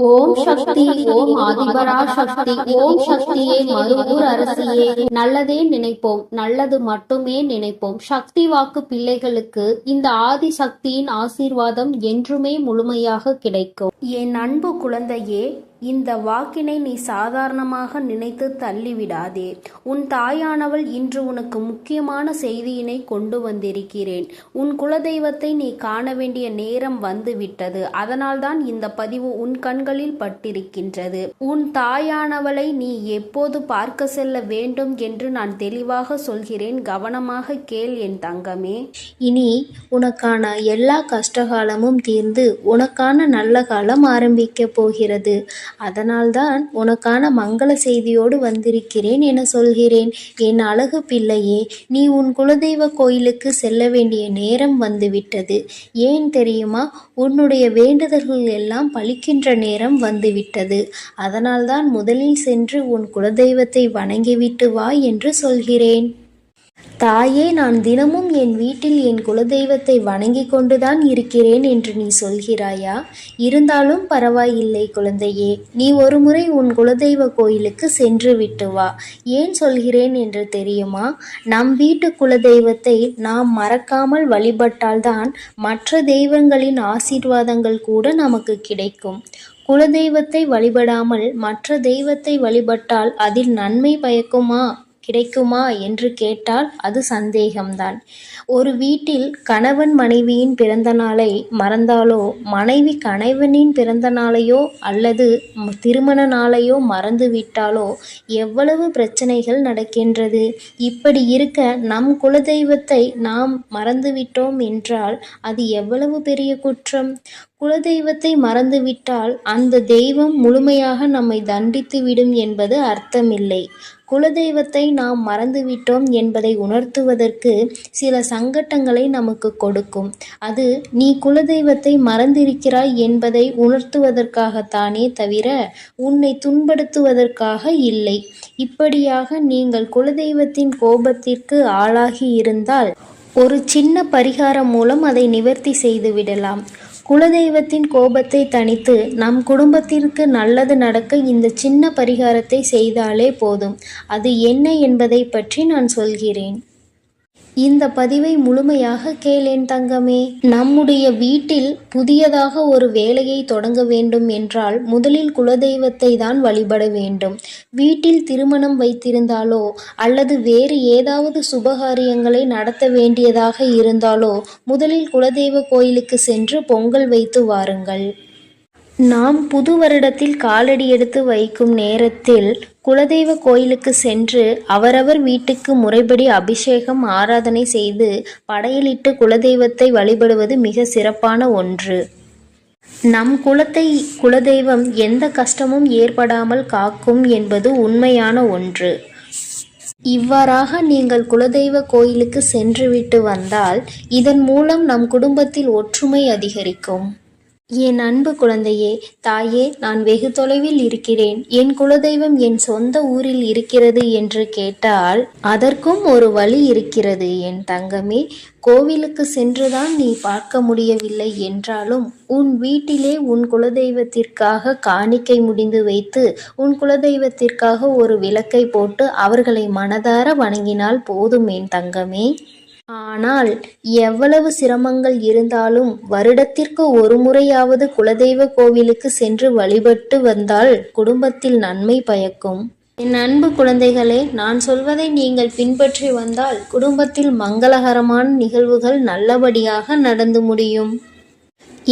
ஓம் சக்தி, ஓம் ஆதிபரா சக்தி, ஓம் சக்தியே, மருவூர் அரசியே. நல்லதே நினைப்போம், நல்லது மட்டுமே நினைப்போம். சக்தி வாக்கு பிள்ளைகளுக்கு இந்த ஆதி சக்தியின் ஆசீர்வாதம் என்றுமே முழுமையாக கிடைக்கும். என் அன்பு குழந்தையே, இந்த வாக்கினை நீ சாதாரணமாக நினைத்து தள்ளிவிடாதே. உன் தாயானவள் இன்று உனக்கு முக்கியமான செய்தியினை கொண்டு வந்திருக்கிறேன். உன் குலதெய்வத்தை நீ காண வேண்டிய நேரம் வந்துவிட்டது. அதனால்தான் இந்த பதிவு உன் கண்களில் பட்டிருக்கின்றது. உன் தாயானவளை நீ எப்போது பார்க்க செல்ல வேண்டும் என்று நான் தெளிவாக சொல்கிறேன். கவனமாக கேள் என் தங்கமே. இனி உனக்கான எல்லா கஷ்டகாலமும் தீர்ந்து உனக்கான நல்ல காலம் ஆரம்பிக்க போகிறது. அதனால்தான் உனக்கான மங்கள செய்தியோடு வந்திருக்கிறேன் என சொல்கிறேன். என் அழகு பிள்ளையே, நீ உன் குலதெய்வ கோயிலுக்கு செல்ல வேண்டிய நேரம் வந்துவிட்டது. ஏன் தெரியுமா? உன்னுடைய வேண்டுதல்கள் எல்லாம் பலிக்கின்ற நேரம் வந்துவிட்டது. அதனால்தான் முதலில் சென்று உன் குலதெய்வத்தை வணங்கிவிட்டு வா என்று சொல்கிறேன். தாயே, நான் தினமும் என் வீட்டில் என் குலதெய்வத்தை வணங்கி கொண்டுதான் இருக்கிறேன் என்று நீ சொல்கிறாயா? இருந்தாலும் பரவாயில்லை குழந்தையே, நீ ஒருமுறை உன் குலதெய்வ கோயிலுக்கு சென்று விட்டு வா. ஏன் சொல்கிறேன் என்று தெரியுமா? நம் வீட்டு குலதெய்வத்தை நாம் மறக்காமல் வழிபட்டால்தான் மற்ற தெய்வங்களின் ஆசீர்வாதங்கள் கூட நமக்கு கிடைக்கும். குலதெய்வத்தை வழிபடாமல் மற்ற தெய்வத்தை வழிபட்டால் அதில் நன்மை கிடைக்குமா என்று கேட்டால் அது சந்தேகம்தான். ஒரு வீட்டில் கணவன் மனைவியின் பிறந்த நாளை மறந்தாலோ, மனைவி கணவனின் பிறந்த நாளையோ அல்லது திருமண நாளையோ மறந்து விட்டாலோ எவ்வளவு பிரச்சனைகள் நடக்கின்றது. இப்படி இருக்க நம் குலதெய்வத்தை நாம் மறந்துவிட்டோம் என்றால் அது எவ்வளவு பெரிய குற்றம். குலதெய்வத்தை மறந்துவிட்டால் அந்த தெய்வம் முழுமையாக நம்மை தண்டித்து விடும் என்பது அர்த்தமில்லை. குலதெய்வத்தை நாம் மறந்துவிட்டோம் என்பதை உணர்த்துவதற்கு சில சங்கட்டங்களை நமக்கு கொடுக்கும். அது நீ குலதெய்வத்தை மறந்திருக்கிறாய் என்பதை உணர்த்துவதற்காகத்தானே தவிர உன்னை துன்படுத்துவதற்காக இல்லை. இப்படியாக நீங்கள் குலதெய்வத்தின் கோபத்திற்கு ஆளாகி இருந்தால் ஒரு சின்ன பரிகாரம் மூலம் அதை நிவர்த்தி செய்துவிடலாம். குலதெய்வத்தின் கோபத்தை தணித்து நம் குடும்பத்திற்கு நல்லது நடக்க இந்த சின்ன பரிகாரத்தை செய்தாலே போதும். அது என்ன என்பதை பற்றி நான் சொல்கிறேன். இந்த பதிவை முழுமையாக கேளேன் தங்கமே. நம்முடைய வீட்டில் புதியதாக ஒரு வேலையை தொடங்க வேண்டும் என்றால் முதலில் குலதெய்வத்தை தான் வழிபட வேண்டும். வீட்டில் திருமணம் வைத்திருந்தாலோ அல்லது வேறு ஏதாவது சுபகாரியங்களை நடத்த வேண்டியதாக இருந்தாலோ முதலில் குலதெய்வ கோயிலுக்கு சென்று பொங்கல் வைத்து வாருங்கள். நாம் புது வருடத்தில் காலடி எடுத்து வைக்கும் நேரத்தில் குலதெய்வ கோயிலுக்கு சென்று அவரவர் வீட்டுக்கு முறைப்படி அபிஷேகம் ஆராதனை செய்து படையலிட்டு குலதெய்வத்தை வழிபடுவது மிக சிறப்பான ஒன்று. நம் குலதெய்வம் எந்த கஷ்டமும் ஏற்படாமல் காக்கும் என்பது உண்மையான ஒன்று. இவ்வாறாக நீங்கள் குலதெய்வ கோயிலுக்கு சென்றுவிட்டு வந்தால் இதன் மூலம் நம் குடும்பத்தில் ஒற்றுமை அதிகரிக்கும். என் அன்பு குழந்தையே, தாயே, நான் வெகு தொலைவில் இருக்கிறேன், என் குலதெய்வம் என் சொந்த ஊரில் இருக்கிறது என்று கேட்டால் அதற்கும் ஒரு வழி இருக்கிறது என் தங்கமே. கோவிலுக்கு சென்றுதான் நீ பார்க்க முடியவில்லை என்றாலும் உன் வீட்டிலே உன் குலதெய்வத்திற்காக காணிக்கை முடிந்து வைத்து உன் குலதெய்வத்திற்காக ஒரு விளக்கை போட்டு அவர்களை மனதார வணங்கினால் போதும் என் தங்கமே. ஆனால் எவ்வளவு சிரமங்கள் இருந்தாலும் வருடத்திற்கு ஒரு முறையாவது குலதெய்வ கோவிலுக்கு சென்று வழிபட்டு வந்தால் குடும்பத்தில் நன்மை பயக்கும். என் அன்பு குழந்தைகளே, நான் சொல்வதை நீங்கள் பின்பற்றி வந்தால் குடும்பத்தில் மங்களகரமான நிகழ்வுகள் நல்லபடியாக நடந்து முடியும்.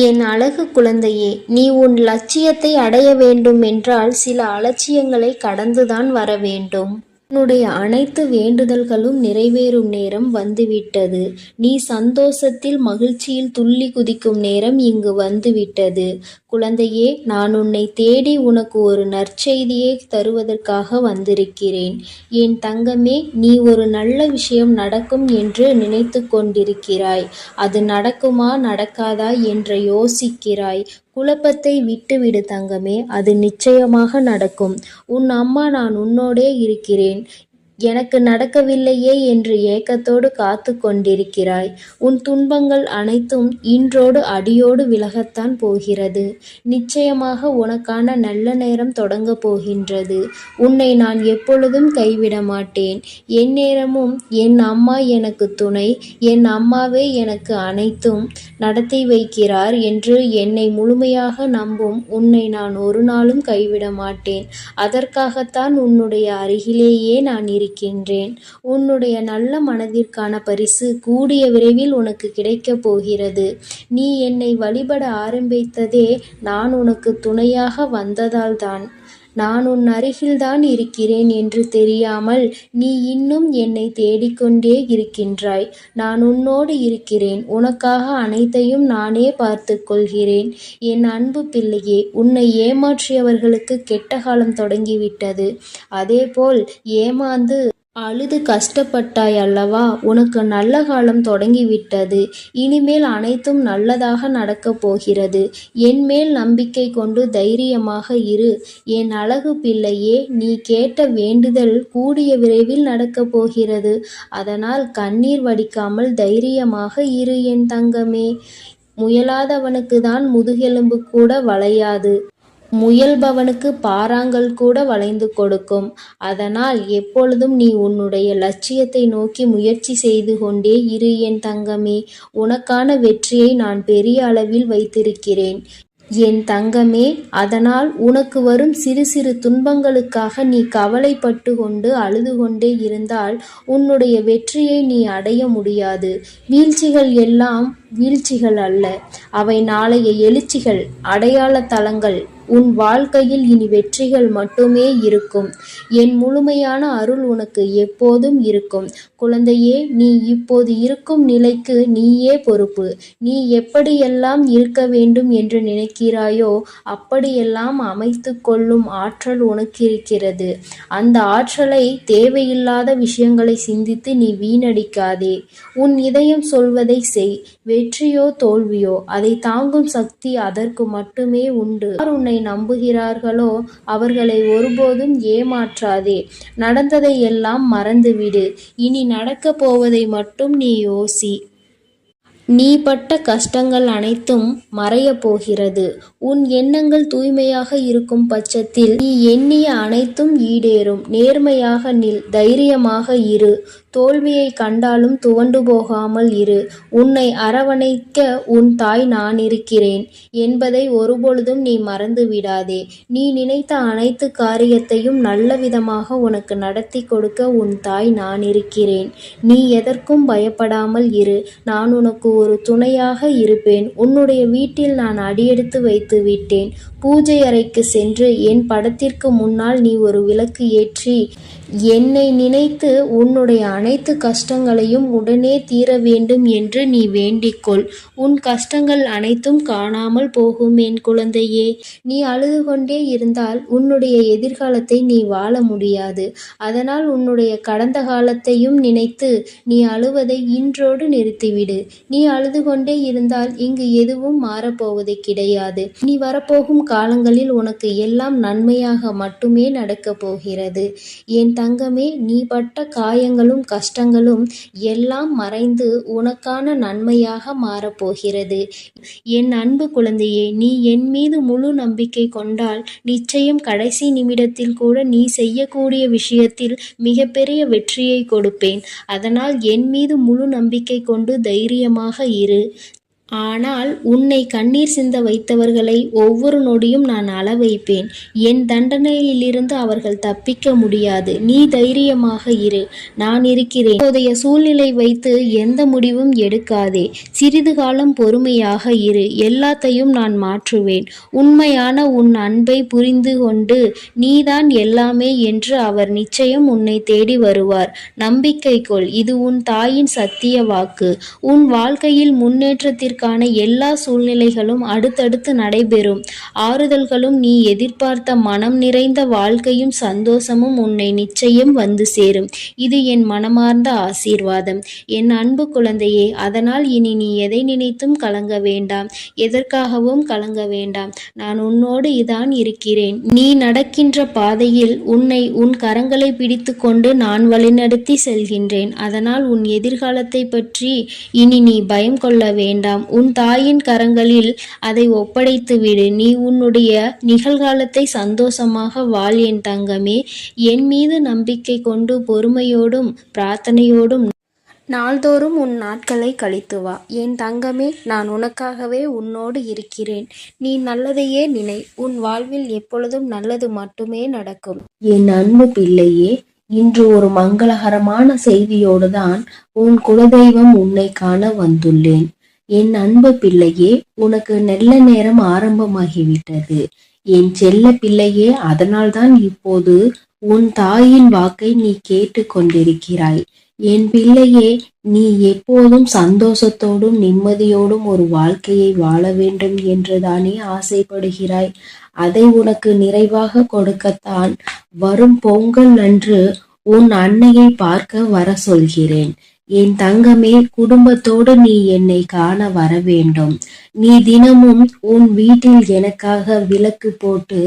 என் அழகு குழந்தையே, நீ உன் லட்சியத்தை அடைய வேண்டும் என்றால் சில அலட்சியங்களை கடந்துதான் வர வேண்டும். உன்னுடைய அனைத்து வேண்டுதல்களும் நிறைவேறும் நேரம் வந்துவிட்டது. நீ சந்தோஷத்தில் மகிழ்ச்சியில் துள்ளி குதிக்கும் நேரம் இங்கு வந்துவிட்டது. குழந்தையே, நான் உன்னை தேடி உனக்கு ஒரு நற்செய்தியை தருவதற்காக வந்திருக்கிறேன். என் தங்கமே, நீ ஒரு நல்ல விஷயம் நடக்கும் என்று நினைத்து கொண்டிருக்கிறாய். அது நடக்குமா நடக்காதா என்று யோசிக்கிறாய். குழப்பத்தை விட்டுவிடு தங்கமே, அது நிச்சயமாக நடக்கும். உன் அம்மா நான் உன்னோடே இருக்கிறேன். எனக்கு நடக்கவில்லையே என்று ஏக்கத்தோடு காத்து கொண்டிருக்கிறாய். உன் துன்பங்கள் அனைத்தும் இன்றோடு அடியோடு விலகத்தான் போகிறது. நிச்சயமாக உனக்கான நல்ல நேரம் தொடங்கப் போகின்றது. உன்னை நான் எப்பொழுதும் கைவிட மாட்டேன். எந்நேரமும் என் அம்மா எனக்கு துணை, என் அம்மாவே எனக்கு அனைத்தும் நடத்தி வைக்கிறார் என்று என்னை முழுமையாக நம்பும் உன்னை நான் ஒரு நாளும் கைவிட மாட்டேன். அதற்காகத்தான் உன்னுடைய அருகிலேயே நான் இருக்கின்றேன். உன்னுடைய நல்ல மனதிற்கான பரிசு கூடிய விரைவில் உனக்கு கிடைக்கப் போகிறது. நீ என்னை வழிபட ஆரம்பித்ததே நான் உனக்கு துணையாக வந்ததால்தான். நான் உன் அருகில்தான் இருக்கிறேன் என்று தெரியாமல் நீ இன்னும் என்னை தேடிக்கொண்டே இருக்கின்றாய். நான் உன்னோடு இருக்கிறேன். உனக்காக அனைத்தையும் நானே பார்த்து கொள்கிறேன். என் அன்பு பிள்ளையே, உன்னை ஏமாற்றியவர்களுக்கு கெட்ட காலம் தொடங்கிவிட்டது. அதேபோல் ஏமாந்து அழுது கஷ்டப்பட்டாய் அல்லவா? உனக்கு நல்ல காலம் தொடங்கிவிட்டது. இனிமேல் அனைத்தும் நல்லதாக நடக்கப் போகிறது. என் மேல் நம்பிக்கை கொண்டு தைரியமாக இரு. என் அழகு பிள்ளையே, நீ கேட்ட வேண்டுதல் கூடிய விரைவில் நடக்கப் போகிறது. அதனால் கண்ணீர் வடிக்காமல் தைரியமாக இரு என் தங்கமே. முயலாதவனுக்கு தான் முதுகெலும்பு கூட வளையாது. முயல்பவனுக்கு பாறாங்கல் கூட வளைந்து கொடுக்கும். அதனால் எப்பொழுதும் நீ உன்னுடைய லட்சியத்தை நோக்கி முயற்சி செய்து கொண்டே இரு என் தங்கமே. உனக்கான வெற்றியை நான் பெரிய அளவில் வைத்திருக்கிறேன் என் தங்கமே. அதனால் உனக்கு வரும் சிறு சிறு துன்பங்களுக்காக நீ கவலைப்பட்டு கொண்டு அழுது கொண்டே இருந்தால் உன்னுடைய வெற்றியை நீ அடைய முடியாது. வீழ்ச்சிகள் எல்லாம் வீழ்ச்சிகள் அல்ல, அவை நாளைய எழுச்சிகள், அடையாள தலங்கள். உன் வாழ்க்கையில் இனி வெற்றிகள் மட்டுமே இருக்கும். என் முழுமையான அருள் உனக்கு எப்போதும் இருக்கும். குழந்தையே, நீ இப்போது இருக்கும் நிலைக்கு நீயே பொறுப்பு. நீ எப்படியெல்லாம் இருக்க வேண்டும் என்று நினைக்கிறாயோ அப்படியெல்லாம் அமைத்து கொள்ளும் ஆற்றல் உனக்கு இருக்கிறது. அந்த ஆற்றலை தேவையில்லாத விஷயங்களை சிந்தித்து நீ வீணடிக்காதே. உன் இதயம் சொல்வதை செய். வெற்றியோ தோல்வியோ அதை தாங்கும் சக்தி அதற்கு மட்டுமே உண்டு. யார் உன்னை நம்புகிறார்களோ அவர்களை ஒருபோதும் ஏமாற்றாதே. நடந்ததை எல்லாம் மறந்துவிடு. இனி நடக்கப் போவதை மட்டும் நீ யோசி. நீ பட்ட கஷ்டங்கள் அனைத்தும் மறையப் போகிறது. உன் எண்ணங்கள் தூய்மையாக இருக்கும் பட்சத்தில் நீ எண்ணிய அனைத்தும் ஈடேறும். நேர்மையாக நில், தைரியமாக இரு. தோல்வியை கண்டாலும் துவண்டு போகாமல் இரு. உன்னை அரவணைக்க உன் தாய் நான் இருக்கிறேன் என்பதை ஒருபொழுதும் நீ மறந்து விடாதே. நீ நினைத்த அனைத்து காரியத்தையும் நல்ல விதமாக உனக்கு நடத்தி கொடுக்க உன் தாய் நான் இருக்கிறேன். நீ எதற்கும் பயப்படாமல் இரு. நான் உனக்கு ஒரு துணையாக இருப்பேன். உன்னுடைய வீட்டில் நான் அடியெடுத்து வைத்து விட்டேன். பூஜை அறைக்கு சென்று என் படத்திற்கு முன்னால் நீ ஒரு விளக்கு ஏற்றி என்னை நினைத்து உன்னுடைய அனைத்து கஷ்டங்களையும் உடனே தீர வேண்டும் என்று நீ வேண்டிக்கொள். உன் கஷ்டங்கள் அனைத்தும் காணாமல் போகும் என் குழந்தையே. நீ அழுது கொண்டே இருந்தால் உன்னுடைய எதிர்காலத்தை நீ வாழ முடியாது. அதனால் உன்னுடைய கடந்த காலத்தையும் நினைத்து நீ அழுவதை இன்றோடு நிறுத்திவிடு. நீ அழுது கொண்டே இருந்தால் இங்கு எதுவும் மாறப்போவது கிடையாது. நீ வரப்போகும் காலங்களில் உனக்கு எல்லாம் நன்மையாக மட்டுமே நடக்கப் போகிறது. என் தங்கமே, நீ பட்ட காயங்களும் கஷ்டங்களும் எல்லாம் மறைந்து உனக்கான நன்மையாக மாறப்போகிறது. என் அன்பு குழந்தையே, நீ என் மீது முழு நம்பிக்கை கொண்டால் நிச்சயம் கடைசி நிமிடத்தில் கூட நீ செய்யக்கூடிய விஷயத்தில் மிகப்பெரிய வெற்றியை கொடுப்பேன். அதனால் என் மீது முழு நம்பிக்கை கொண்டு தைரியமாக இரு. ஆனால் உன்னை கண்ணீர் சிந்த வைத்தவர்களை ஒவ்வொரு நொடியும் நான் அள வைப்பேன். என் தண்டனையிலிருந்து அவர்கள் தப்பிக்க முடியாது. நீ தைரியமாக இரு, நான் இருக்கிறேன். இப்போதைய சூழ்நிலை வைத்து எந்த முடிவும் எடுக்காதே. சிறிது காலம் பொறுமையாக இரு. எல்லாத்தையும் நான் மாற்றுவேன். உண்மையான உன் அன்பை புரிந்து கொண்டு நீதான் எல்லாமே என்று அவர் நிச்சயம் உன்னை தேடி வருவார். நம்பிக்கை கொள். இது உன் தாயின் சத்திய வாக்கு. உன் வாழ்க்கையில் முன்னேற்றத்திற்கு வாழ்க்கைக்கான எல்லா சூழ்நிலைகளும் அடுத்தடுத்து நடைபெறும். ஆறுதல்களும் நீ எதிர்பார்த்த மனம் நிறைந்த வாழ்க்கையும் சந்தோஷமும் உன்னை நிச்சயம் வந்து சேரும். இது என் மனமார்ந்த ஆசீர்வாதம் என் அன்பு குழந்தையே. அதனால் இனி நீ எதை நினைத்தும் கலங்க வேண்டாம், எதற்காகவும் கலங்க வேண்டாம். நான் உன்னோடு இதான் இருக்கிறேன். நீ நடக்கின்ற பாதையில் உன்னை உன் கரங்களை பிடித்து கொண்டு நான் வழிநடத்தி செல்கின்றேன். அதனால் உன் எதிர்காலத்தை பற்றி இனி நீ பயம் கொள்ள வேண்டாம். உன் தாயின் கரங்களில் அதை ஒப்படைத்து விடு. நீ உன்னுடைய நிகழ்காலத்தை சந்தோஷமாக வாழ் என் தங்கமே. என் மீது நம்பிக்கை கொண்டு பொறுமையோடும் பிரார்த்தனையோடும் நாள்தோறும் உன் நாட்களை கழித்து வா. என் தங்கமே, நான் உனக்காகவே உன்னோடு இருக்கிறேன். நீ நல்லதையே நினை. உன் வாழ்வில் எப்பொழுதும் நல்லது மட்டுமே நடக்கும். என் அன்பு பிள்ளையே, இன்று ஒரு மங்களகரமான செய்தியோடுதான் உன் குலதெய்வம் உன்னை காண வந்துள்ளேன். என் அன்பு பிள்ளையே, உனக்கு நல்ல நேரம் ஆரம்பமாகிவிட்டது. என் செல்ல பிள்ளையே, அதனால்தான் இப்போது உன் தாயின் வாக்கை நீ கேட்டு கொண்டிருக்கிறாய். என் பிள்ளையே, நீ எப்போதும் சந்தோஷத்தோடும் நிம்மதியோடும் ஒரு வாழ்க்கையை வாழ வேண்டும் என்றுதானே ஆசைப்படுகிறாய். அதை உனக்கு நிறைவாக கொடுக்கத்தான் வரும் பொங்கல் அன்று உன் அன்னையை பார்க்க வர சொல்கிறேன். என் தங்கமே, குடும்பத்தோடு நீ என்னை காண வர வேண்டும். நீ தினமும் உன் வீட்டில் எனக்காக விளக்கு போட்டு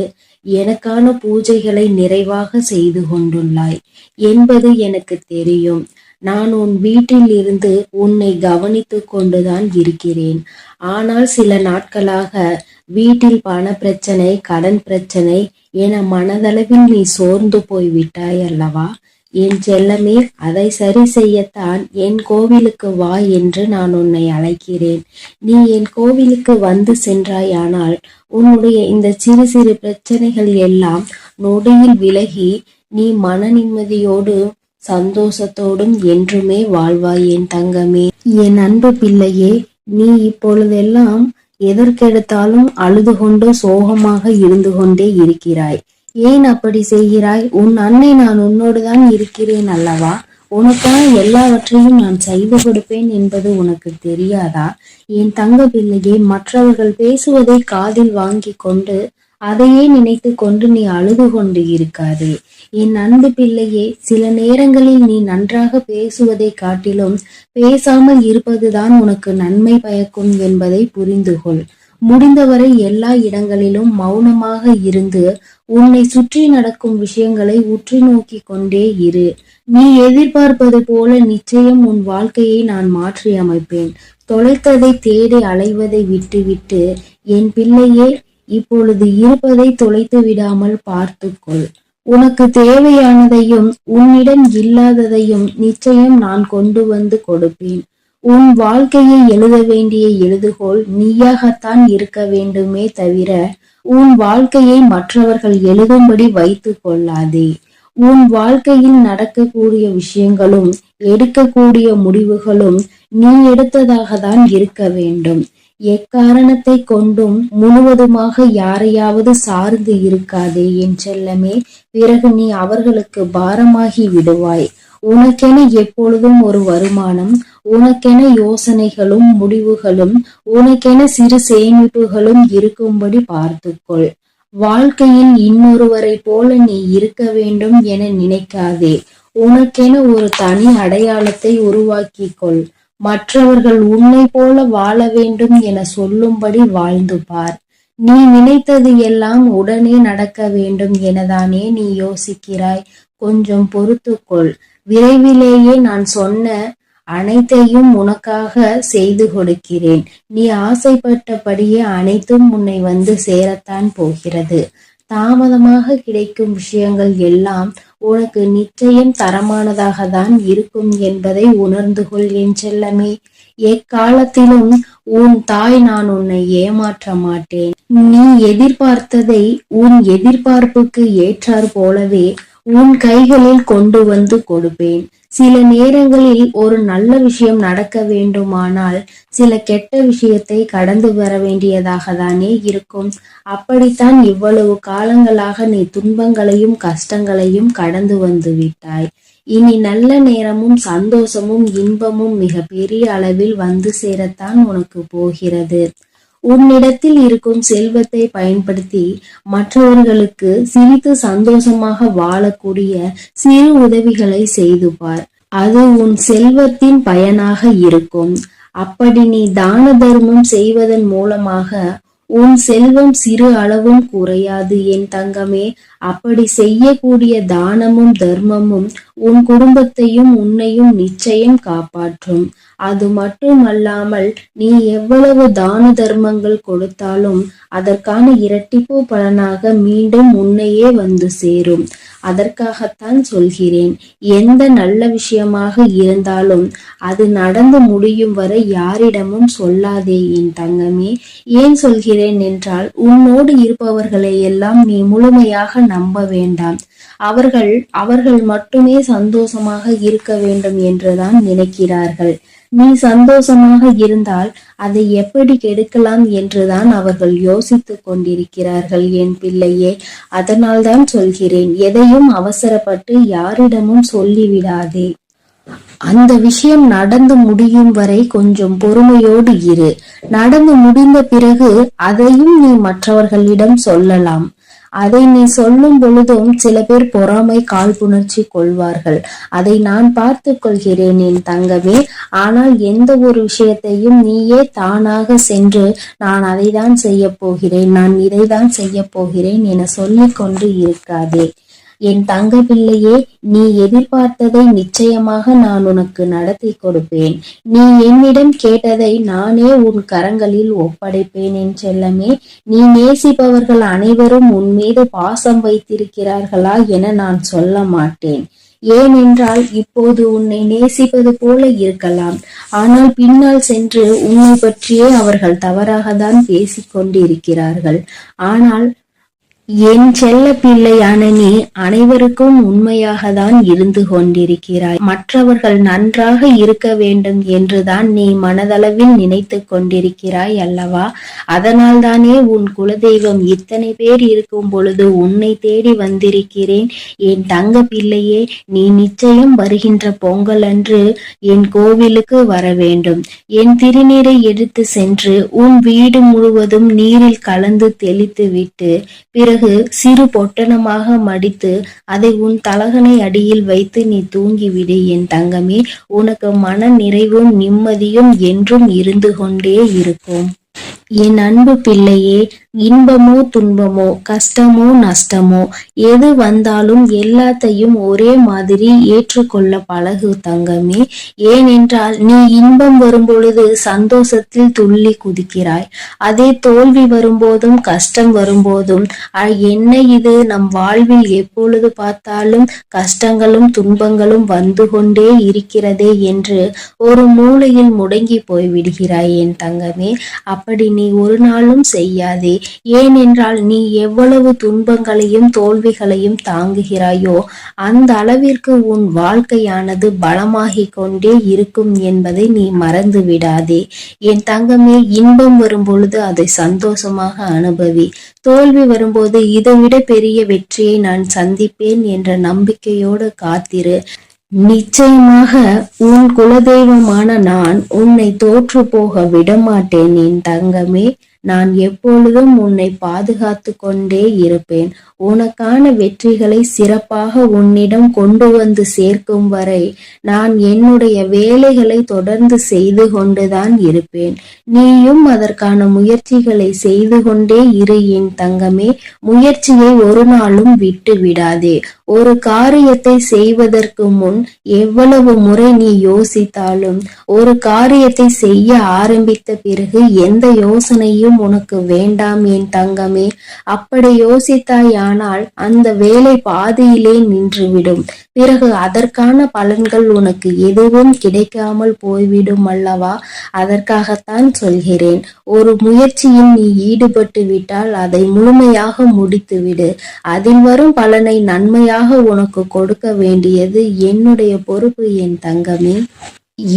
எனக்கான பூஜைகளை நிறைவாக செய்து கொண்டுள்ளாய் என்பது எனக்கு தெரியும். நான் உன் வீட்டில் இருந்து உன்னை கவனித்து கொண்டுதான் இருக்கிறேன். ஆனால் சில நாட்களாக வீட்டில் பண பிரச்சனை, கடன் பிரச்சனை என மனதளவில் நீ சோர்ந்து போய்விட்டாய் அல்லவா? என் செல்லமே, அதை சரி செய்யத்தான் என் கோவிலுக்கு வா என்று நான் உன்னை அழைக்கிறேன். நீ என் கோவிலுக்கு வந்து சென்றாயானால் உன்னுடைய இந்த சிறு சிறு பிரச்சனைகள் எல்லாம் நொடியில் விலகி நீ மன நிம்மதியோடு சந்தோஷத்தோடும் என்றுமே வாழ்வாய் என் தங்கமே. என் அன்பு பிள்ளையே, நீ இப்பொழுதெல்லாம் எதற்கெடுத்தாலும் அழுது கொண்டு சோகமாக இருந்து கொண்டே இருக்கிறாய். ஏன் அப்படி செய்கிறாய்? உன் அன்னை நான் உன்னோடுதான் இருக்கிறேன் அல்லவா? உனக்கான எல்லாவற்றையும் நான் செய்து கொடுப்பேன் என்பது உனக்கு தெரியாதா? என் தங்க பிள்ளையே, மற்றவர்கள் பேசுவதை காதில் வாங்கி கொண்டு அதையே நினைத்து கொண்டு நீ அழுது கொண்டு இருக்காதே. என் அன்பு பிள்ளையே, சில நேரங்களில் நீ நன்றாக பேசுவதை காட்டிலும் பேசாமல் இருப்பதுதான் உனக்கு நன்மை பயக்கும் என்பதை புரிந்து கொள். முடிந்தவரை எல்லா இடங்களிலும் மௌனமாக இருந்து உன்னை சுற்றி நடக்கும் விஷயங்களை உற்று நோக்கி கொண்டே இரு. நீ எதிர்பார்ப்பது போல நிச்சயம் உன் வாழ்க்கையை நான் மாற்றி அமைப்பேன். தொலைத்ததை தேடி அலைவதை விட்டுவிட்டு என் பிள்ளையே, இப்பொழுது இருப்பதை தொலைத்து விடாமல் பார்த்துக்கொள். உனக்கு தேவையானதையும் உன்னிடம் இல்லாததையும் நிச்சயம் நான் கொண்டு வந்து கொடுப்பேன். உன் வாழ்க்கையை எழுத வேண்டிய எழுதுகோள் நீயாகத்தான் இருக்க வேண்டுமே தவிர உன் வாழ்க்கையை மற்றவர்கள் எழுதும்படி வைத்து கொள்ளாதே. உன் வாழ்க்கையில் நடக்கக்கூடிய விஷயங்களும் எடுக்கக்கூடிய முடிவுகளும் நீ எடுத்ததாக தான் இருக்க வேண்டும். எக்காரணத்தை கொண்டும் முழுவதுமாக யாரையாவது சார்ந்து இருக்காதே என் செல்லமே. பிறகு நீ அவர்களுக்கு பாரமாகி விடுவாய். உனக்கென எப்பொழுதும் ஒரு வருமானம், உனக்கென யோசனைகளும் முடிவுகளும், உனக்கென சிறு சேமிப்புகளும் இருக்கும்படி பார்த்துக்கொள். வாழ்க்கையில் இன்னொருவரை போல நீ இருக்க வேண்டும் என நினைக்காதே. உனக்கென ஒரு தனி அடையாளத்தை உருவாக்கிக்கொள். மற்றவர்கள் உன்னை போல வாழ வேண்டும் என சொல்லும்படி வாழ்ந்து பார். நீ நினைத்தது எல்லாம் உடனே நடக்க வேண்டும் எனதானே நீ யோசிக்கிறாய்? கொஞ்சம் பொறுத்துக்கொள். விரைவிலேயே நான் சொன்ன அனைத்தையும் உனக்காக செய்து கொடுக்கிறேன். நீ ஆசைப்பட்டபடியே அனைத்தும் உன்னை வந்து சேரத்தான் போகிறது. தாமதமாக கிடைக்கும் விஷயங்கள் எல்லாம் உனக்கு நிச்சயம் தரமானதாக தான் இருக்கும் என்பதை உணர்ந்து கொள் என் செல்லமே. எக்காலத்திலும் உன் தாய் நான் உன்னை ஏமாற்ற மாட்டேன். நீ எதிர்பார்த்ததை உன் எதிர்பார்ப்புக்கு ஏற்றார் போலவே உன் கைகளில் கொண்டு வந்து கொடுப்பேன். சில நேரங்களில் ஒரு நல்ல விஷயம் நடக்க வேண்டுமானால் சில கெட்ட விஷயத்தை கடந்து வர வேண்டியதாக தானே இருக்கும். அப்படித்தான் இவ்வளவு காலங்களாக நீ துன்பங்களையும் கஷ்டங்களையும் கடந்து வந்து விட்டாய். இனி நல்ல நேரமும் சந்தோஷமும் இன்பமும் மிக பெரிய அளவில் வந்து சேரத்தான் உனக்கு போகிறது. உன்னிடத்தில் இருக்கும் செல்வத்தை பயன்படுத்தி மற்றவர்களுக்கு சிரித்து சந்தோஷமாக வாழக்கூடிய சிறு உதவிகளை செய்து பார். அது உன் செல்வத்தின் பயனாக இருக்கும். அப்படி நீ தான தர்மம் செய்வதன் மூலமாக உன் செல்வம் சிறு அளவும் குறையாது என் தங்கமே. அப்படி செய்யக்கூடிய தானமும் தர்மமும் உன் குடும்பத்தையும் உன்னையும் நிச்சயம் காப்பாற்றும். அது மட்டுமல்லாமல் நீ எவ்வளவு தான தர்மங்கள் கொடுத்தாலும் அதற்கான இரட்டிப்பு பலனாக மீண்டும் உன்னையே வந்து சேரும். அதற்காகத்தான் சொல்கிறேன், எந்த நல்ல விஷயமாக இருந்தாலும் அது நடந்து முடியும் வரை யாரிடமும் சொல்லாதே என் தங்கமே. ஏன் சொல்கிறேன் என்றால், உன்னோடு இருப்பவர்களை எல்லாம் நீ முழுமையாக நம்ப வேண்டாம். அவர்கள் மட்டுமே சந்தோஷமாக இருக்க வேண்டும் என்றுதான் நினைக்கிறார்கள். நீ சந்தோஷமாக இருந்தால் அதை எப்படி கெடுக்கலாம் என்றுதான் அவர்கள் யோசித்துக் கொண்டிருக்கிறார்கள் என் பிள்ளையே. அதனால்தான் சொல்கிறேன், எதையும் அவசரப்பட்டு யாரிடமும் சொல்லிவிடாதே. அந்த விஷயம் நடந்து முடியும் வரை கொஞ்சம் பொறுமையோடு இரு. நடந்து முடிந்த பிறகு அதையும் நீ மற்றவர்களிடம் சொல்லலாம். அதை நீ சொல்லும் பொழுதும் சில பேர் பொறாமை காழ்ப்புணர்ச்சி கொள்வார்கள். அதை நான் பார்த்து கொள்கிறேன் என் தங்கமே. ஆனால் எந்த ஒரு விஷயத்தையும் நீயே தானாக சென்று நான் அதை தான் செய்ய போகிறேன், நான் இதை தான் செய்ய போகிறேன் என சொல்லிக் கொண்டு இருக்காதே என் தங்க பிள்ளையே. நீ எதிர்பார்த்ததை நிச்சயமாக நான் உனக்கு நடத்தி கொடுப்பேன். நீ என்னிடம் கேட்டதை நானே உன் கரங்களில் ஒப்படைப்பேன் என் செல்லமே. நீ நேசிப்பவர்கள் அனைவரும் உன் மீது பாசம் வைத்திருக்கிறார்களா என நான் சொல்ல மாட்டேன். ஏனென்றால் இப்போது உன்னை நேசிப்பது போல இருக்கலாம், ஆனால் பின்னால் சென்று உன்னை பற்றியே அவர்கள் தவறாகத்தான் பேசிக் கொண்டிருக்கிறார்கள். ஆனால் என் செல்ல பிள்ளையான நீ அனைவருக்கும் உண்மையாக தான் இருந்து கொண்டிருக்கிறாய். மற்றவர்கள் நன்றாக இருக்க வேண்டும் என்றுதான் நீ மனதளவில் நினைத்து கொண்டிருக்கிறாய் அல்லவா? அதனால் தானே உன் குலதெய்வம் இத்தனை பேர் இருக்கும் பொழுது உன்னை தேடி வந்திருக்கிறேன் என் தங்க பிள்ளையே. நீ நிச்சயம் வருகின்ற பொங்கல் அன்று என் கோவிலுக்கு வர வேண்டும். என் திருநீரை எடுத்து சென்று உன் வீடு முழுவதும் நீரில் கலந்து தெளித்து விட்டு பிறகு சிறு பொட்டணமாக மடித்து அதை உன் தலகணை அடியில் வைத்து நீ தூங்கிவிடு என் தங்கமே. உனக்கு மன நிறைவும் நிம்மதியும் என்றும் இருந்து கொண்டே இருக்கும். என் அன்பு பிள்ளையே, இன்பமோ துன்பமோ கஷ்டமோ நஷ்டமோ எது வந்தாலும் எல்லாத்தையும் ஒரே மாதிரி ஏற்றுக்கொள்ள பழகு தங்கமே. ஏனென்றால் நீ இன்பம் வரும்பொழுது சந்தோஷத்தில் துள்ளி குதிக்கிறாய். அதே தோல்வி வரும்போதும் கஷ்டம் வரும்போதும் என்ன இது, நம் வாழ்வில் எப்பொழுது பார்த்தாலும் கஷ்டங்களும் துன்பங்களும் வந்து கொண்டே இருக்கிறதே என்று ஒரு மூலையில் முடங்கி போய்விடுகிறாய் என் தங்கமே. அப்படி நீ ஒரு நாளும் செய்யாதே. ஏனென்றால் நீ எவ்வளவு துன்பங்களையும் தோல்விகளையும் தாங்குகிறாயோ அந்த அளவிற்கு உன் வாழ்க்கையானது பலமாகிக் கொண்டே இருக்கும் என்பதை நீ மறந்து விடாதே என் தங்கமே. இன்பம் வரும் பொழுது அதை சந்தோஷமாக அனுபவி. தோல்வி வரும்போது இதைவிட பெரிய வெற்றியை நான் சந்திப்பேன் என்ற நம்பிக்கையோடு காத்திரு. நிச்சயமாக உன் குலதெய்வமான நான் உன்னை தோற்று போக விடமாட்டேன் என் தங்கமே. நான் எப்பொழுதும் உன்னை பாதுகாத்து கொண்டே இருப்பேன். உனக்கான வெற்றிகளை சிறப்பாக உன்னிடம் கொண்டு வந்து சேர்க்கும் வரை நான் என்னுடைய வேலைகளை தொடர்ந்து செய்து கொண்டுதான் இருப்பேன். நீயும் அதற்கான முயற்சிகளை செய்து கொண்டே இரு என் தங்கமே. முயற்சியை ஒரு நாளும் விட்டு விடாதே. ஒரு காரியத்தை செய்வதற்கு முன் எவ்வளவு முறை நீ யோசித்தாலும் ஒரு காரியத்தை செய்ய ஆரம்பித்த பிறகு எந்த யோசனையும் உனக்கு வேண்டாம் என் தங்கமே. அப்படி யோசித்தாயானால் அந்த வேலை பாதியிலே நின்றுவிடும். பிறகு அதற்கான பலன்கள் உனக்கு எதுவும் கிடைக்காமல் போய்விடும் அல்லவா? அதற்காகத்தான் சொல்கிறேன், ஒரு முயற்சியில் நீ ஈடுபட்டு விட்டால் அதை முழுமையாக முடித்துவிடு. அதில் வரும் பலனை நன்மையாக உனக்கு கொடுக்க வேண்டியது என்னுடைய பொறுப்பு என் தங்கமே.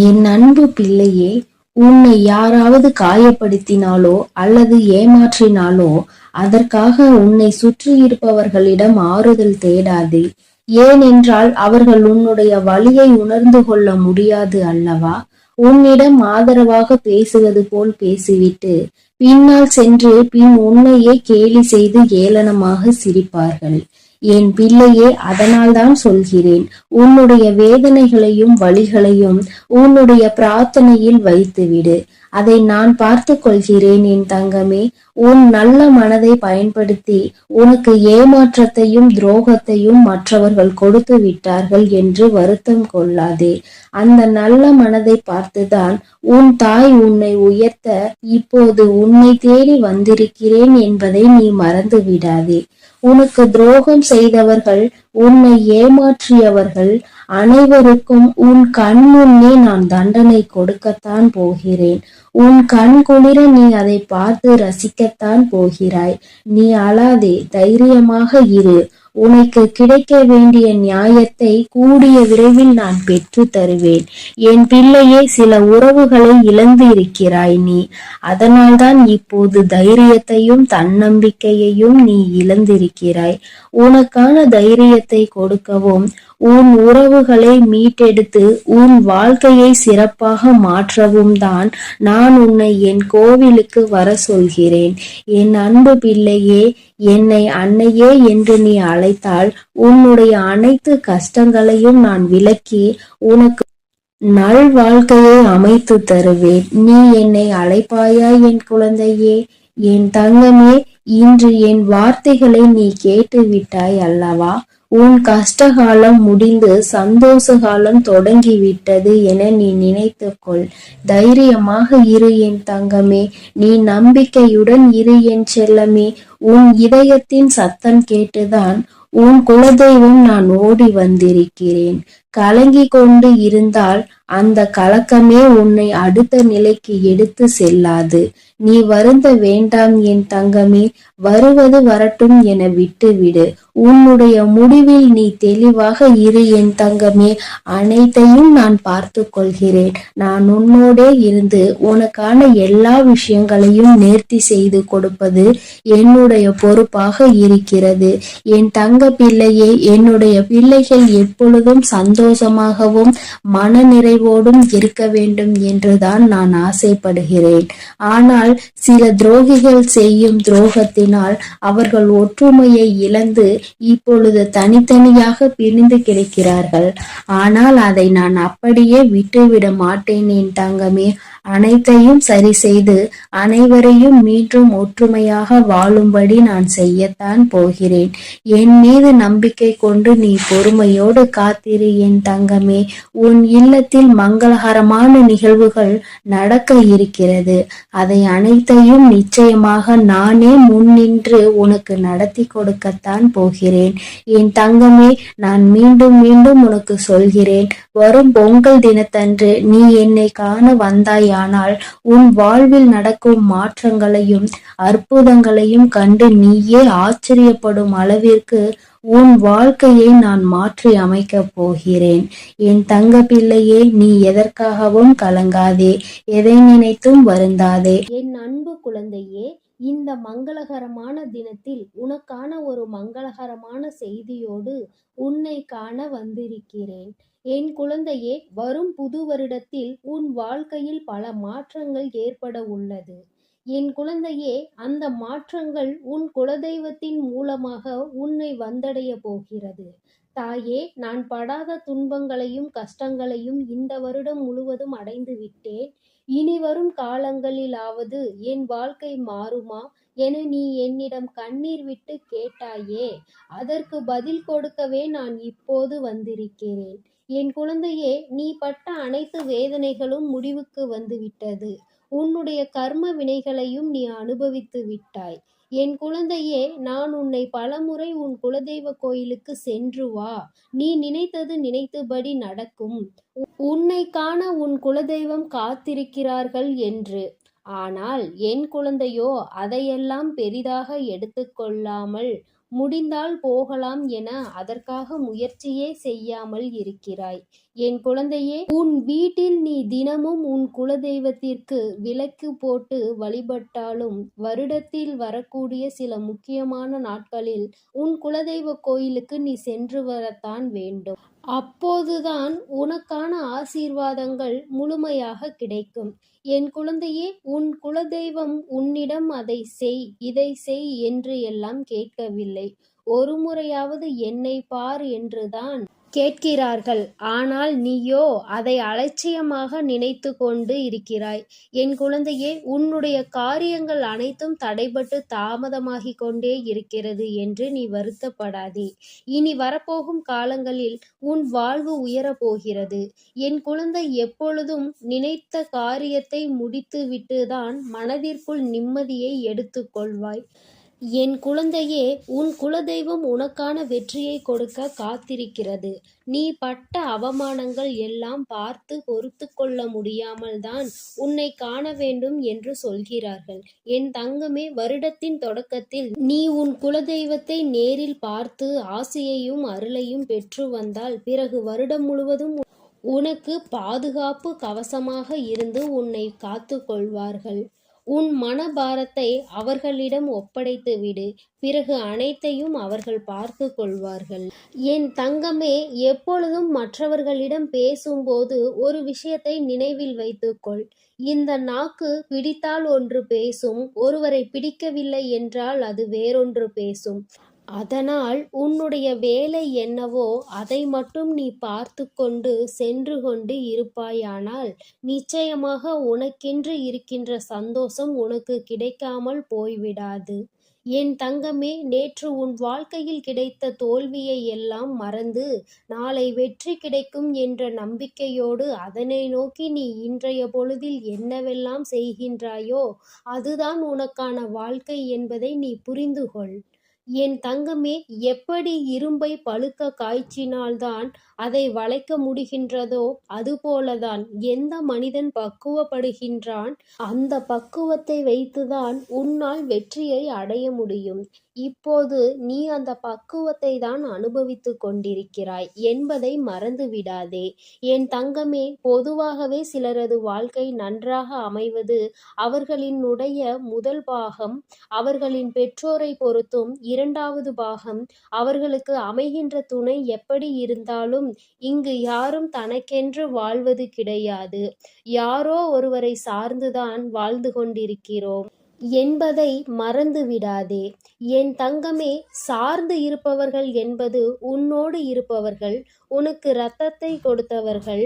என் அன்பு பிள்ளையே, உன்னை யாராவது காயப்படுத்தினாலோ அல்லது ஏமாற்றினாலோ அதற்காக உன்னை சுற்றி இருப்பவர்களிடம் ஆறுதல் தேடாதே. ஏனென்றால் அவர்கள் உன்னுடைய வலியை உணர்ந்து கொள்ள முடியாது அல்லவா? உன்னிடம் ஆதரவாக பேசுவது போல் பேசிவிட்டு பின்னால் சென்று பின் உன்னையே கேலி செய்து ஏளனமாக சிரிப்பார்கள். என் பிள்ளையே, அதனால்தான் சொல்கிறேன், உன்னுடைய வேதனைகளையும் வலிகளையும் உன்னுடைய பிரார்த்தனையில் வைத்துவிடு. அதை நான் பார்த்து கொள்கிறேன் என் தங்கமே. உன் நல்ல மனதை பயன்படுத்தி உனக்கு ஏமாற்றத்தையும் துரோகத்தையும் மற்றவர்கள் கொடுத்து விட்டார்கள் என்று வருத்தம் கொள்ளாதே. அந்த நல்ல மனதை பார்த்துதான் உன் தாய் உன்னை உயர்த்த இப்போது உன்னை தேடி வந்திருக்கிறேன் என்பதை நீ மறந்து விடாதே. உனக்கு துரோகம் செய்தவர்கள், உன்னை ஏமாற்றியவர்கள் அனைவருக்கும் உன் கண் முன்னே நான் தண்டனை கொடுக்கத்தான் போகிறேன். உன் கண் குளிர நீ அதை பார்த்து ரசிக்கத்தான் போகிறாய். நீ அழாதே, தைரியமாக இரு. உனக்கு கிடைக்க வேண்டிய நியாயத்தை கூடிய விரைவில் நான் பெற்று தருவேன். என் பிள்ளையே, சில உறவுகளை இழந்து இருக்கிறாய் நீ. அதனால்தான் இப்போது தைரியத்தையும் தன்னம்பிக்கையையும் நீ இழந்திருக்கிறாய். உனக்கான தைரியத்தை கொடுக்கவும் உன் உறவுகளை மீட்டெடுத்து உன் வாழ்க்கையை சிறப்பாக மாற்றவும் தான் நான் உன்னை என் கோவிலுக்கு வர சொல்கிறேன். என் அன்பு பிள்ளையே, என்னை அன்னையே என்று நீ அழைத்தால் உன்னுடைய அனைத்து கஷ்டங்களையும் நான் விலக்கி உனக்கு நல் வாழ்க்கையை அமைத்து தருவேன். நீ என்னை அழைப்பாயா என் குழந்தையே? என் தங்கமே, இன்று என் வார்த்தைகளை நீ கேட்டு விட்டாய் அல்லவா? உன் கஷ்டகாலம் முடிந்து சந்தோஷ காலம் தொடங்கிவிட்டது என நீ நினைத்துக்கொள். தைரியமாக இரு என் தங்கமே. நீ நம்பிக்கையுடன் இரு என் செல்லமே. உன் இதயத்தின் சத்தம் கேட்டுதான் உன் குலதெய்வம் நான் ஓடி வந்திருக்கிறேன். கலங்கி கொண்டு இருந்தால் அந்த கலக்கமே உன்னை அடுத்த நிலைக்கு எடுத்து செல்லாது. நீ வருந்த வேண்டாம் என் தங்கமே. வருவது வரட்டும் என விட்டுவிடு. உன்னுடைய முடிவில் நீ தெளிவாக இரு என் தங்கமே. அனைத்தையும் நான் பார்த்து கொள்கிறேன். நான் உன்னோடே இருந்து உனக்கான எல்லா விஷயங்களையும் நேர்த்தி செய்து கொடுப்பது என்னுடைய பொறுப்பாக இருக்கிறது. என் தங்க பிள்ளையே, என்னுடைய பிள்ளைகள் எப்பொழுதும் சந்தோஷமாகவும் மன நிறைவோடும் இருக்க வேண்டும் என்றுதான் நான் ஆசைப்படுகிறேன். ஆனால் சில துரோகிகள் செய்யும் துரோகத்தினால் அவர்கள் ஒற்றுமையை இழந்து இப்பொழுது தனித்தனியாக பிரிந்து கிடக்கிறார்கள். ஆனால் அதை நான் அப்படியே விட்டுவிட மாட்டேன் என் தங்கமே. அனைத்தையும் சரி செய்து அனைவரையும் மீண்டும் ஒற்றுமையாக வாழும்படி நான் செய்யத்தான் போகிறேன். என் மீது நம்பிக்கை கொண்டு நீ பொறுமையோடு காத்திரு என் தங்கமே. உன் இல்லத்தில் மங்களகரமான நிகழ்வுகள் நடக்க இருக்கிறது. அதை அனைத்தையும் நிச்சயமாக நானே முன்னின்று உனக்கு நடத்தி கொடுக்கத்தான் போகிறேன் என் தங்கமே. நான் மீண்டும் மீண்டும் உனக்கு சொல்கிறேன், வரும் பொங்கல் தினத்தன்று நீ என்னை காண வந்தாயானால் உன் வாழ்வில் நடக்கும் மாற்றங்களையும் அற்புதங்களையும் கண்டு நீயே ஆச்சரியப்படும் அளவிற்கு உன் வாழ்க்கையை நான் மாற்றி அமைக்கப் போகிறேன். என் தங்க பிள்ளையே, நீ எதற்காகவும் கலங்காதே, எதை நினைத்தும் வருந்தாதே. என் அன்பு குழந்தையே, இந்த மங்களகரமான தினத்தில் உனக்கான ஒரு மங்களகரமான செய்தியோடு உன்னை காண வந்திருக்கிறேன். என் குழந்தையே, வரும் புது வருடத்தில் உன் வாழ்க்கையில் பல மாற்றங்கள் ஏற்பட உள்ளது. என் குழந்தையே, அந்த மாற்றங்கள் உன் குலதெய்வத்தின் மூலமாக உன்னை வந்தடைய போகிறது. தாயே, நான் படாத துன்பங்களையும் கஷ்டங்களையும் இந்த வருடம் முழுவதும் அடைந்து விட்டேன். இனி வரும் காலங்களிலாவது என் வாழ்க்கை மாறுமா என நீ என்னிடம் கண்ணீர் விட்டு கேட்டாயே, அதற்கு பதில் கொடுக்கவே நான் இப்போது வந்திருக்கிறேன். என் குழந்தையே, நீ பட்ட அனைத்து வேதனைகளும் முடிவுக்கு வந்துவிட்டது. உன்னுடைய கர்ம வினைகளையும் நீ அனுபவித்து விட்டாய். என் குழந்தையே, நான் உன்னை பலமுறை உன் குலதெய்வ கோயிலுக்கு சென்று வா, நீ நினைத்தது நினைத்தபடி நடக்கும், உன்னை காண உன் குலதெய்வம் காத்திருக்கிறார்கள் என்று. ஆனால் என் குழந்தையோ அதையெல்லாம் பெரிதாக எடுத்துக்கொள்ளாமல் முடிந்தால் போகலாம் என அதற்காக முயற்சியே செய்யாமல் இருக்கிறாய். என் குழந்தையே, உன் வீட்டில் நீ தினமும் உன் குலதெய்வத்திற்கு விளக்கு போட்டு வழிபட்டாலும் வருடத்தில் வரக்கூடிய சில முக்கியமான நாட்களில் உன் குலதெய்வ கோயிலுக்கு நீ சென்று வரத்தான் வேண்டும். அப்போதுதான் உனக்கான ஆசீர்வாதங்கள் முழுமையாக கிடைக்கும். என் குழந்தையே, உன் குலதெய்வம் உன்னிடம் அதை செய், இதை செய் என்று எல்லாம் கேட்கவில்லை. ஒரு முறையாவது என்னை பார் என்றுதான் கேட்கிறார்கள். ஆனால் நீயோ அதை அலட்சியமாக நினைத்து கொண்டு இருக்கிறாய். என் குழந்தையே, உன்னுடைய காரியங்கள் அனைத்தும் தடைபட்டு தாமதமாகிக் கொண்டே இருக்கிறது என்று நீ வருத்தப்படாதே. இனி வரப்போகும் காலங்களில் உன் வாழ்வு உயரப் போகிறது. என் குழந்தை, எப்பொழுதும் நினைத்த காரியத்தை முடித்துவிட்டுதான் மனதிற்குள் நிம்மதியை எடுத்துக் கொள்வாய். என் குழந்தையே, உன் குலதெய்வம் உனக்கான வெற்றியை கொடுக்க காத்திருக்கிறது. நீ பட்ட அவமானங்கள் எல்லாம் பார்த்து பொறுத்து கொள்ள முடியாமல் தான் உன்னை காண வேண்டும் என்று சொல்கிறார்கள். என் தங்கமே, வருடத்தின் தொடக்கத்தில் நீ உன் குலதெய்வத்தை நேரில் பார்த்து ஆசையையும் அருளையும் பெற்று வந்தால் பிறகு வருடம் முழுவதும் உனக்கு பாதுகாப்பு கவசமாக இருந்து உன்னை காத்து கொள்வார்கள். உன் மனபாரத்தை அவர்களிடம் ஒப்படைத்து விடு. பிறகு அனைத்தையும் அவர்கள் பார்த்து கொள்வார்கள். என் தங்கமே, எப்பொழுதும் மற்றவர்களிடம் பேசும்போது ஒரு விஷயத்தை நினைவில் வைத்துக்கொள். இந்த நாக்கு பிடித்தால் ஒன்று பேசும், ஒருவரை பிடிக்கவில்லை என்றால் அது வேறொன்று பேசும். அதனால் உன்னுடைய வேலை என்னவோ அதை மட்டும் நீ பார்த்து கொண்டு சென்று கொண்டு இருப்பாயானால் நிச்சயமாக உனக்கென்று இருக்கின்ற சந்தோஷம் உனக்கு கிடைக்காமல் போய்விடாது. என் தங்கமே, நேற்று உன் வாழ்க்கையில் கிடைத்த தோல்வியை எல்லாம் மறந்து நாளை வெற்றி கிடைக்கும் என்ற நம்பிக்கையோடு அதனை நோக்கி நீ இன்றைய பொழுதில் என்னவெல்லாம் செய்கின்றாயோ அதுதான் உனக்கான வாழ்க்கை என்பதை நீ புரிந்து கொள். என் தங்கமே, எப்படி இரும்பை பழுக்க காய்ச்சினால்தான் அதை வளைக்க முடிகின்றதோ அதுபோலதான் எந்த மனிதன் பக்குவப்படுகின்றான் அந்த பக்குவத்தை வைத்துதான் உன்னால் வெற்றியை அடைய முடியும். இப்போது நீ அந்த பக்குவத்தை தான் அனுபவித்துக் கொண்டிருக்கிறாய் என்பதை மறந்து விடாதே. என் தங்கமே, பொதுவாகவே சிலரது வாழ்க்கை நன்றாக அமைவது அவர்களினுடைய முதல் பாகம் அவர்களின் பெற்றோரை பொறுத்தும், இரண்டாவது பாகம் அவர்களுக்கு அமைகின்ற துணை எப்படி இருந்தாலும் இங்கு யாரும் தனக்கென்று வாழ்வது கிடையாது. யாரோ ஒருவரை சார்ந்துதான் வாழ்ந்து கொண்டிருக்கிறோம் என்பதை மறந்து விடாதே. என் தங்கமே, சார்ந்து இருப்பவர்கள் என்பது உன்னோடு இருப்பவர்கள், உனக்கு இரத்தத்தை கொடுத்தவர்கள்,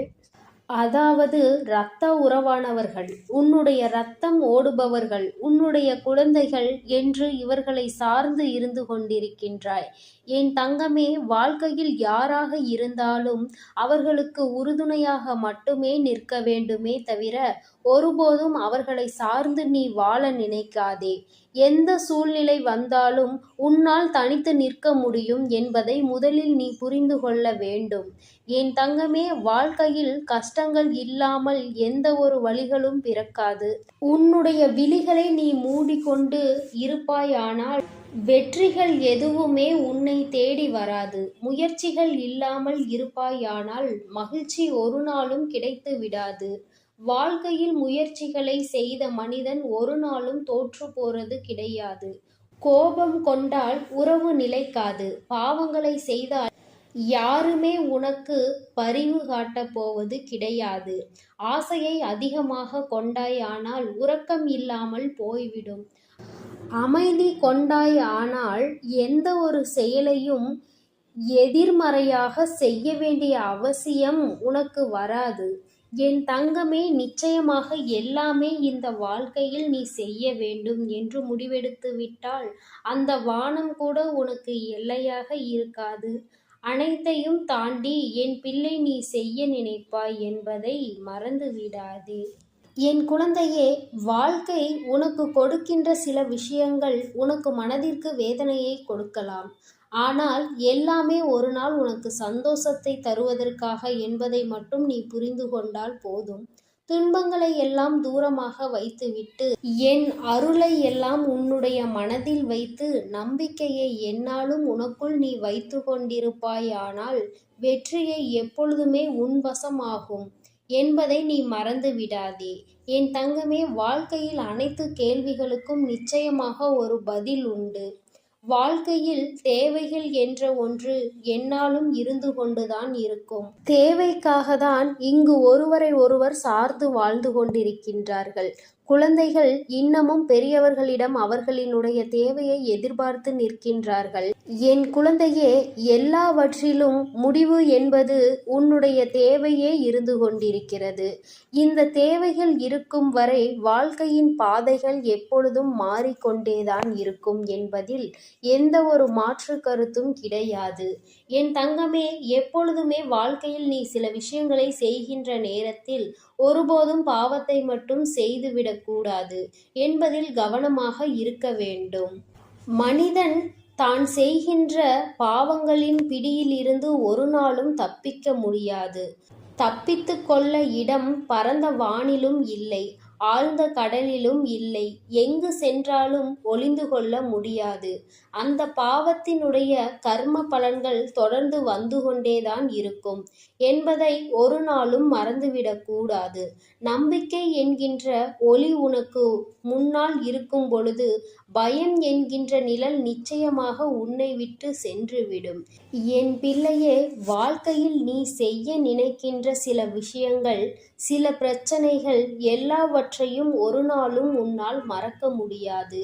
அதாவது இரத்த உறவானவர்கள், உன்னுடைய இரத்தம் ஓடுபவர்கள், உன்னுடைய குழந்தைகள் என்று இவர்களை சார்ந்து இருந்து கொண்டிருக்கின்றாய். என் தங்கமே, வாழ்க்கையில் யாராக இருந்தாலும் அவர்களுக்கு உறுதுணையாக மட்டுமே நிற்க வேண்டுமே தவிர ஒருபோதும் அவர்களை சார்ந்து நீ வாழ நினைக்காதே. எந்த சூழ்நிலை வந்தாலும் உன்னால் தனித்து நிற்க முடியும் என்பதை முதலில் நீ புரிந்து கொள்ள வேண்டும். என் தங்கமே, வாழ்க்கையில் கஷ்டங்கள் இல்லாமல் எந்த ஒரு வழிகளும் பிறக்காது. உன்னுடைய விழிகளை நீ மூடிக்கொண்டு இருப்பாயானால் வெற்றிகள் எதுவுமே உன்னை தேடி வராது. முயற்சிகள் இல்லாமல் இருப்பாயானால் மகிழ்ச்சி ஒரு நாளும் கிடைத்து விடாது. வாழ்க்கையில் முயற்சிகளை செய்த மனிதன் ஒரு நாளும் தோற்று போறது கிடையாது. கோபம் கொண்டால் உறவு நிலைக்காது. பாவங்களை செய்தால் யாருமே உனக்கு பரிவு காட்டப் போவது கிடையாது. ஆசையை அதிகமாக கொண்டாய் ஆனால் உறக்கம் இல்லாமல் போய்விடும். அமைதி கொண்டாய் ஆனால் எந்த ஒரு செயலையும் எதிர்மறையாக செய்ய வேண்டிய அவசியம் உனக்கு வராது. என் தங்கமே, நிச்சயமாக எல்லாமே இந்த வாழ்க்கையில் நீ செய்ய வேண்டும் என்று முடிவெடுத்து விட்டால் அந்த வானம் கூட உனக்கு எல்லையாக இருக்காது. அனைத்தையும் தாண்டி என் பிள்ளை நீ செய்ய நினைப்பாய் என்பதை மறந்து விடாதே. என் குழந்தையே, வாழ்க்கை உனக்கு கொடுக்கின்ற சில விஷயங்கள் உனக்கு மனதிற்கு வேதனையை கொடுக்கலாம். ஆனால் எல்லாமே ஒரு நாள் உனக்கு சந்தோஷத்தை தருவதற்காக என்பதை மட்டும் நீ புரிந்து கொண்டால் போதும். துன்பங்களை எல்லாம் தூரமாக வைத்துவிட்டு என் அருளை எல்லாம் உன்னுடைய மனதில் வைத்து நம்பிக்கையை எந்நாளும் உனக்குள் நீ வைத்து கொண்டிருப்பாயானால் வெற்றியை எப்பொழுதுமே உன் வசமாகும் என்பதை நீ மறந்து விடாதே. என் தங்கமே, வாழ்க்கையில் அனைத்து கேள்விகளுக்கும் நிச்சயமாக ஒரு பதில் உண்டு. வாழ்க்கையில் தேவைகள் என்ற ஒன்று எந்நாளும் இருந்து கொண்டுதான் இருக்கும். தேவைக்காக தான் இங்கு ஒருவரை ஒருவர் சார்ந்து வாழ்ந்து கொண்டிருக்கின்றார்கள். குழந்தைகள் இன்னமும் பெரியவர்களிடம் அவர்களினுடைய தேவையை எதிர்பார்த்து நிற்கின்றார்கள். என் குழந்தையே, எல்லாவற்றிலும் முடிவு என்பது உன்னுடைய தேவையே இருந்து கொண்டிருக்கிறது. இந்த தேவைகள் இருக்கும் வரை வாழ்க்கையின் பாதைகள் எப்பொழுதும் மாறிக்கொண்டேதான் இருக்கும் என்பதில் எந்த ஒரு மாற்று கருத்தும் கிடையாது. என் தங்கமே, எப்பொழுதுமே வாழ்க்கையில் நீ சில விஷயங்களை செய்கின்ற நேரத்தில் ஒருபோதும் பாவத்தை மட்டும் செய்துவிடக் கூடாது என்பதில் கவனமாக இருக்க வேண்டும். மனிதன் தான் செய்கின்ற பாவங்களின் பிடியில் இருந்து ஒரு நாளும் தப்பிக்க முடியாது. தப்பித்து கொள்ள இடம் பரந்த வானிலும் இல்லை, ஆழ்ந்த கடலிலும் இல்லை. எங்கு சென்றாலும் ஒளிந்து கொள்ள முடியாது. அந்த பாவத்தினுடைய கர்ம பலன்கள் தொடர்ந்து வந்து கொண்டேதான் இருக்கும் என்பதை ஒரு நாளும் மறந்துவிடக் கூடாது. நம்பிக்கை என்கின்ற ஒளி உனக்கு முன்னால் இருக்கும் பொழுது பயம் என்கின்ற நிழல் நிச்சயமாக உன்னை விட்டு சென்றுவிடும். என் பிள்ளையே, வாழ்க்கையில் நீ செய்ய நினைக்கின்ற சில விஷயங்கள், சில பிரச்சனைகள் எல்லாவற்றையும் ஒரு நாளும் உன்னால் மறக்க முடியாது.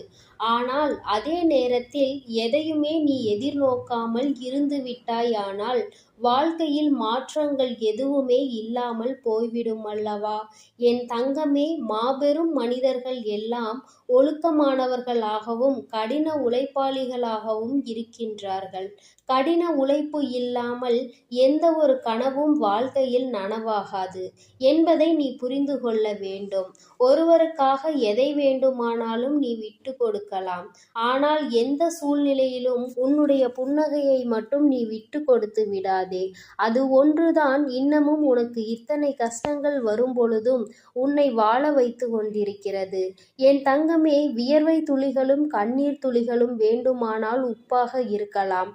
ஆனால் அதே நேரத்தில் எதையுமே நீ எதிர்நோக்காமல் இருந்து விட்டாயானால் வாழ்க்கையில் மாற்றங்கள் எதுவுமே இல்லாமல் போய்விடும் அல்லவா? என் தங்கமே, மாபெரும் மனிதர்கள் எல்லாம் ஒழுக்கமானவர்களாகவும் கடின உழைப்பாளிகளாகவும் இருக்கின்றார்கள். கடின உழைப்பு இல்லாமல் எந்த ஒரு கனவும் வாழ்க்கையில் நனவாகாது என்பதை நீ புரிந்து கொள்ள வேண்டும். ஒருவருக்காக எதை வேண்டுமானாலும் நீ விட்டு கொடுக்கலாம். ஆனால் எந்த சூழ்நிலையிலும் உன்னுடைய புன்னகையை மட்டும் நீ விட்டு கொடுத்து விடாதே. அது ஒன்றுதான் இன்னமும் உனக்கு இத்தனை கஷ்டங்கள் வரும் பொழுதும் உன்னை வாழ வைத்து கொண்டிருக்கிறது. என் தங்கமே, வியர்வை துளிகளும் கண்ணீர் துளிகளும் வேண்டுமானால் உப்பாக இருக்கலாம்.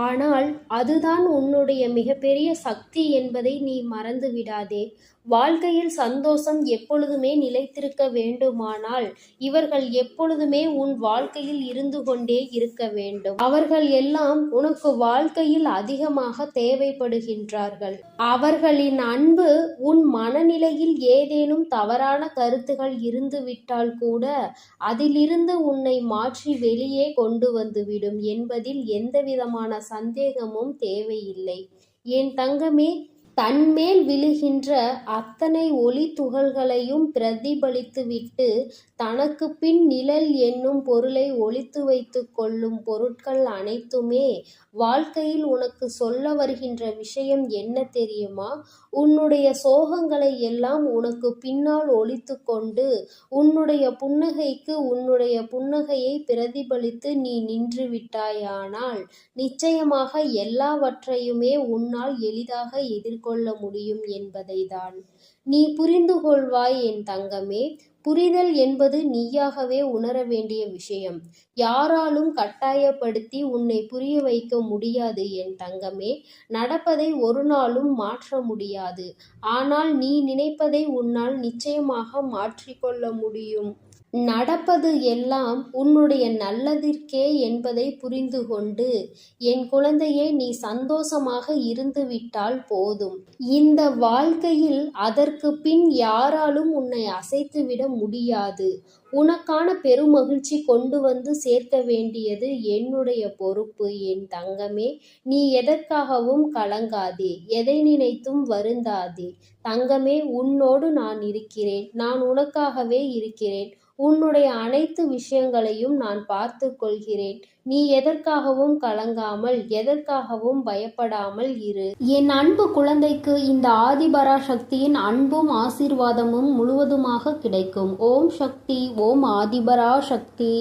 ஆனால் அதுதான் உன்னுடைய மிகப்பெரிய சக்தி என்பதை நீ மறந்து விடாதே. வாழ்க்கையில் சந்தோஷம் எப்பொழுதுமே நிலைத்திருக்க வேண்டுமானால் இவர்கள் எப்பொழுதுமே உன் வாழ்க்கையில் இருந்து கொண்டே இருக்க வேண்டும். அவர்கள் எல்லாம் உனக்கு வாழ்க்கையில் அதிகமாக தேவைப்படுகின்றார்கள். அவர்களின் அன்பு உன் மனநிலையில் ஏதேனும் தவறான கருத்துகள் இருந்துவிட்டால் கூட அதிலிருந்து உன்னை மாற்றி வெளியே கொண்டு வந்துவிடும் என்பதில் எந்தவிதமான சந்தேகமும் தேவையில்லை. என் தங்கமே, தன்மேல் விழுகின்ற அத்தனை ஒளி துகள்களையும் பிரதிபலித்துவிட்டு தனக்கு பின் நிழல் என்னும் பொருளை ஒளித்து வைத்து கொள்ளும் பொருட்கள் அனைத்துமே வாழ்க்கையில் உனக்கு சொல்ல வருகின்ற விஷயம் என்ன தெரியுமா? உன்னுடைய சோகங்களை எல்லாம் உனக்கு பின்னால் ஒளித்து கொண்டு உன்னுடைய புன்னகைக்கு உன்னுடைய புன்னகையை பிரதிபலித்து நீ நின்று விட்டாயானால் நிச்சயமாக எல்லாவற்றையுமே உன்னால் எளிதாக எதிர்கொள்ள முடியும் என்பதை தான் நீ புரிந்து கொள்வாய். என் தங்கமே, புரிதல் என்பது நீயாகவே உணர வேண்டிய விஷயம். யாராலும் கட்டாயப்படுத்தி உன்னை புரிய வைக்க முடியாது. என் தங்கமே, நடப்பதை ஒரு நாளும் மாற்ற முடியாது. ஆனால் நீ நினைப்பதை உன்னால் நிச்சயமாக மாற்றிக்கொள்ள முடியும். நடப்பது எல்லாம் உன்னுடைய நல்லதிற்கே என்பதை புரிந்து கொண்டு என் குழந்தையே, நீ சந்தோஷமாக இருந்துவிட்டால் போதும். இந்த வாழ்க்கையில் அதற்கு பின் யாராலும் உன்னை அசைத்துவிட முடியாது. உனக்கான பெருமகிழ்ச்சி கொண்டு வந்து சேர்க்க வேண்டியது என்னுடைய பொறுப்பு. என் தங்கமே, நீ எதற்காகவும் கலங்காதே, எதை நினைத்தும் வருந்தாதே. தங்கமே, உன்னோடு நான் இருக்கிறேன். நான் உனக்காகவே இருக்கிறேன். உன்னுடைய அனைத்து விஷயங்களையும் நான் பார்த்து கொள்கிறேன். நீ எதற்காகவும் கலங்காமல், எதற்காகவும் பயப்படாமல் இரு. என் அன்பு குழந்தைக்கு இந்த ஆதிபராசக்தியின் அன்பும் ஆசீர்வாதமும் முழுவதுமாக கிடைக்கும். ஓம் சக்தி, ஓம் ஆதிபராசக்தி.